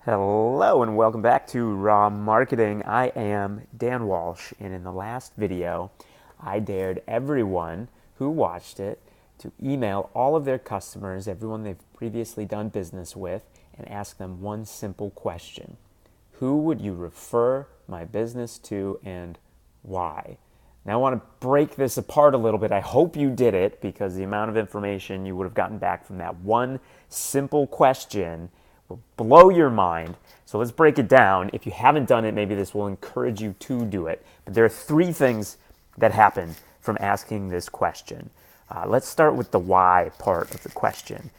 Hello and welcome back to Raw Marketing. I am Dan Walsh, and in the last video, I dared everyone who watched it to email all of their customers, everyone they've previously done business with, and ask them one simple question. Who would you refer my business to and why? Now I want to break this apart a little bit. I hope you did it because the amount of information you would have gotten back from that one simple question will blow your mind. So let's break it down. If you haven't done it, maybe this will encourage you to do it. But there are three things that happen from asking this question. Let's start with the why part of the question.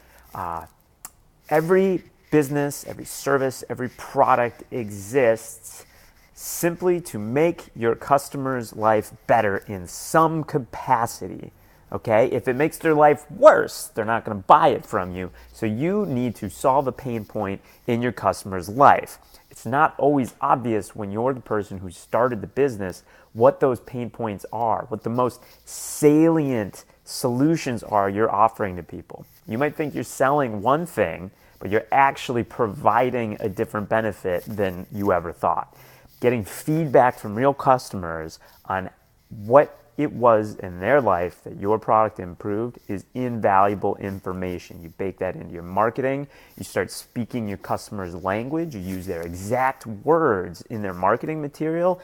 Every business, every service, every product exists simply to make your customer's life better in some capacity. Okay? If it makes their life worse, they're not going to buy it from you. So you need to solve a pain point in your customer's life. It's not always obvious when you're the person who started the business what those pain points are, what the most salient solutions are you're offering to people. You might think you're selling one thing, but you're actually providing a different benefit than you ever thought. Getting feedback from real customers on what it was in their life that your product improved is invaluable information. You bake that into your marketing. You start speaking your customer's language. You use their exact words in their marketing material.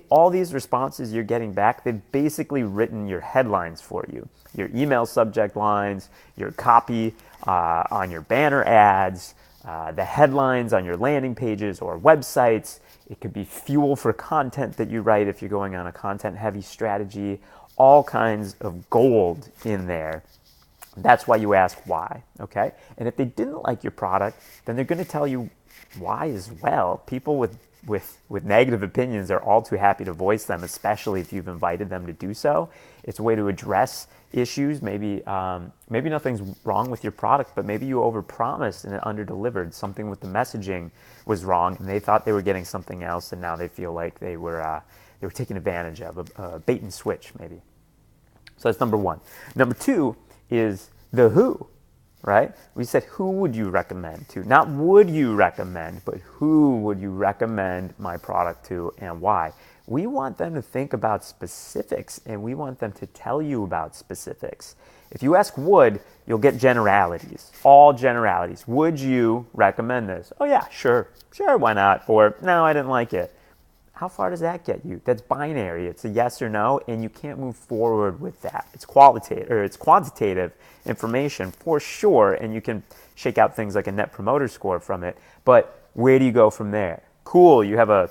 All these responses you're getting back, they've basically written your headlines for you. Your email subject lines, your copy on your banner ads, the headlines on your landing pages or websites. It could be fuel for content that you write if you're going on a content-heavy strategy. All kinds of gold in there. That's why you ask why, okay? And if they didn't like your product, then they're going to tell you why as well. People with negative opinions are all too happy to voice them, especially if you've invited them to do so. It's a way to address issues. Maybe nothing's wrong with your product, but maybe you overpromised and it underdelivered. Something with the messaging was wrong, and they thought they were getting something else, and now they feel like they were taken advantage of, a bait and switch maybe. So that's number one. Number two is the who, right? We said who would you recommend to? Not would you recommend, but who would you recommend my product to and why? We want them to think about specifics, and we want them to tell you about specifics. If you ask would, you'll get generalities, all generalities. Would you recommend this? Oh yeah, sure, why not? Or no, I didn't like it. How far does that get you? That's binary. It's a yes or no, and you can't move forward with that. It's quantitative information for sure, and you can shake out things like a net promoter score from it. But where do you go from there? Cool, you have a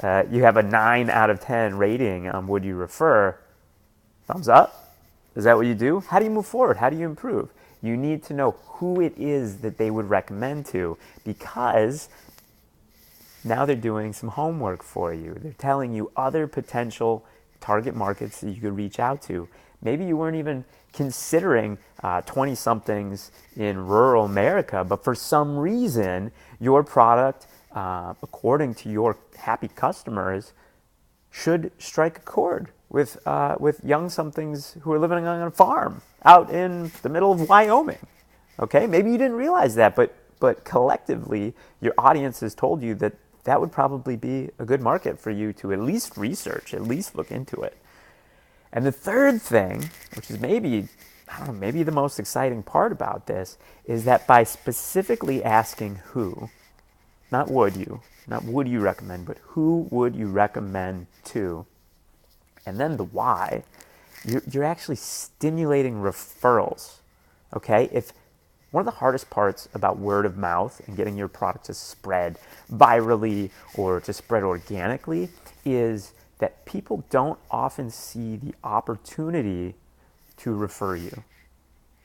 9 out of 10 rating on would you refer. Thumbs up? Is that what you do? How do you move forward? How do you improve? You need to know who it is that they would recommend to, because now they're doing some homework for you. They're telling you other potential target markets that you could reach out to. Maybe you weren't even considering 20-somethings in rural America, but for some reason, your product, according to your happy customers, should strike a chord with young somethings who are living on a farm out in the middle of Wyoming. Okay, maybe you didn't realize that, but collectively, your audience has told you that that would probably be a good market for you to at least research, at least look into it. And the third thing, which is maybe the most exciting part about this, is that by specifically asking who, not would you recommend, but who would you recommend to, and then the why, you're actually stimulating referrals, okay? If one of the hardest parts about word of mouth and getting your product to spread virally or to spread organically is that people don't often see the opportunity to refer you.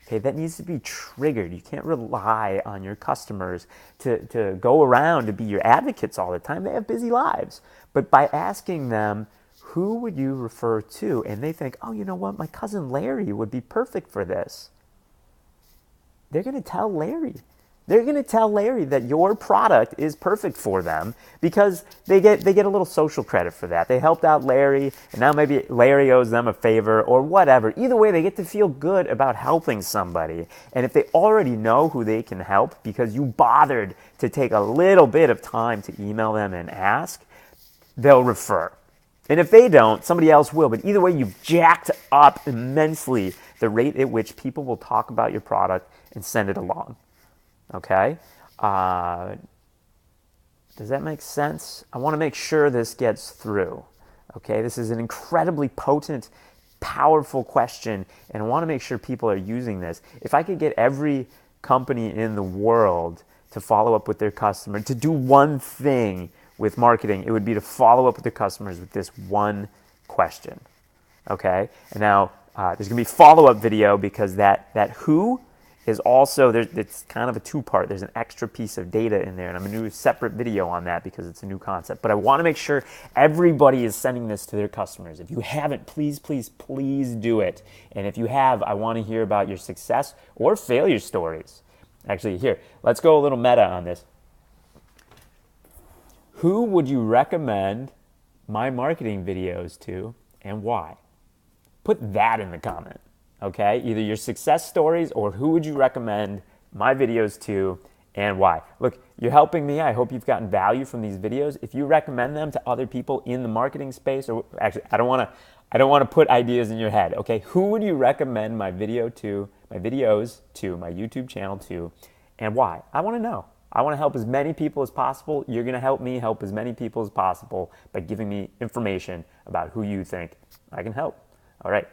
Okay, that needs to be triggered. You can't rely on your customers to go around to be your advocates all the time. They have busy lives. But by asking them, who would you refer to? And they think, oh, you know what? My cousin Larry would be perfect for this. They're going to tell Larry. They're going to tell Larry that your product is perfect for them because they get a little social credit for that. They helped out Larry, and now maybe Larry owes them a favor or whatever. Either way, they get to feel good about helping somebody. And if they already know who they can help because you bothered to take a little bit of time to email them and ask, they'll refer. And if they don't, somebody else will. But either way, you've jacked up immensely the rate at which people will talk about your product and send it along. Okay? Does that make sense? I want to make sure this gets through. Okay? This is an incredibly potent, powerful question, and I want to make sure people are using this. If I could get every company in the world to follow up with their customer, to do one thing with marketing, it would be to follow up with their customers with this one question. Okay? And now there's going to be follow-up video because that who is also, it's kind of a two-part. There's an extra piece of data in there, and I'm going to do a separate video on that because it's a new concept. But I want to make sure everybody is sending this to their customers. If you haven't, please, please, please do it. And if you have, I want to hear about your success or failure stories. Actually, here, let's go a little meta on this. Who would you recommend my marketing videos to and why? Put that in the comment. Okay, either your success stories or who would you recommend my videos to and why. Look, you're helping me. I hope you've gotten value from these videos. If you recommend them to other people in the marketing space, or actually, I don't want to put ideas in your head. Okay, who would you recommend my videos to, my YouTube channel to, and why? I want to know. I want to help as many people as possible. You're going to help me help as many people as possible by giving me information about who you think I can help. All right.